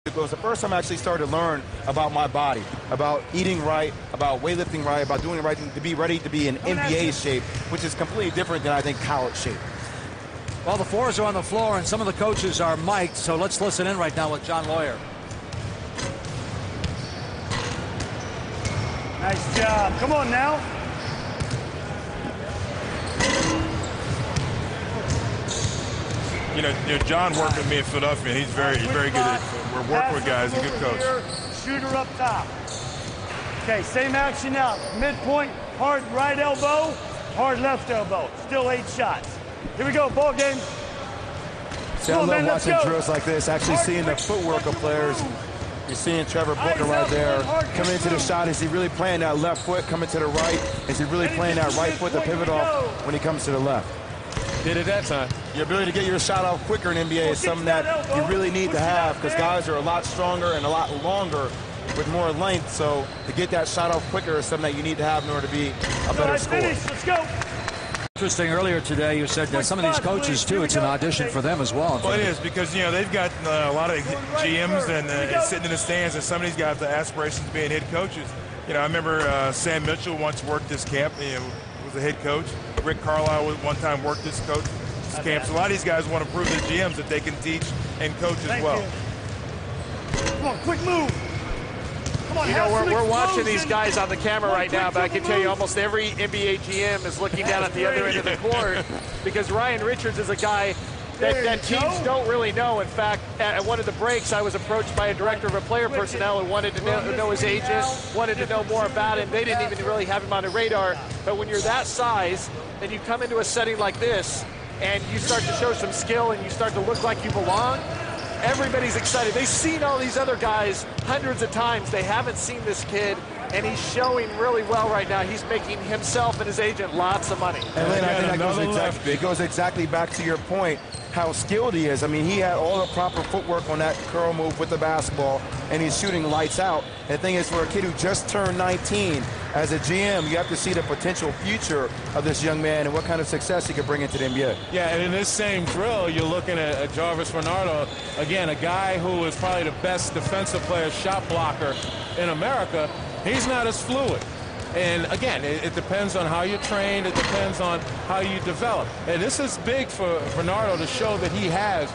It was the first time I actually started to learn about my body, about eating right, about weightlifting right, about doing the right thing to be ready to be in NBA shape, which is completely different than I think college shape. Well, the fours are on the floor, and some of the coaches are mic'd, so let's listen in right now with John Lawyer. Nice job. Come on now. You know, John worked with me at Philadelphia. He's very good at working with guys. He's a good coach. Shooter up top. Okay, same action now. Midpoint, hard right elbow, hard left elbow. Still 8 shots. Here we go, ball game. See, I love watching drills like this, actually seeing the footwork of players. You're seeing Trevor Booker right there coming into the shot. Is he really playing that left foot coming to the right? Is he really playing that right foot to pivot off when he comes to the left? Did it that time. Your ability to get your shot off quicker in NBA is something that you really need to have because guys are a lot stronger and a lot longer with more length. So to get that shot off quicker is something that you need to have in order to be a better scorer. Let's go. Interesting, earlier today you said that some of these coaches too, it's an audition for them as well. Well, it is because, you know, they've got a lot of GMs and sitting in the stands, and some of these guys have the aspirations of being head coaches. You know, I remember Sam Mitchell once worked this camp, was a head coach. Rick Carlisle one time worked this camp. So a lot of these guys want to prove to the GMs that they can teach and coach as well. Come on, quick move. You know, we're watching these guys on the camera right now, but I can tell you almost every NBA GM is looking down at the other end of the court because Ryan Richards is a guy that teams don't really know. In fact, at one of the breaks, I was approached by a director of player personnel who wanted to know his agent, wanted to know more about him. They didn't even really have him on the radar. But when you're that size and you come into a setting like this and you start to show some skill and you start to look like you belong, everybody's excited. They've seen all these other guys hundreds of times. They haven't seen this kid, and he's showing really well right now. He's making himself and his agent lots of money. And Lynn, I think that goes exactly back to your point, how skilled he is. I mean, he had all the proper footwork on that curl move with the basketball, and he's shooting lights out. And the thing is, for a kid who just turned 19, as a GM, you have to see the potential future of this young man and what kind of success he could bring into the NBA. Yeah, and in this same drill, you're looking at Jarvis Renardo, again, a guy who is probably the best defensive player, shot blocker in America. He's not as fluid. And again, it depends on how you train. It depends on how you develop. And this is big for Renardo to show that he has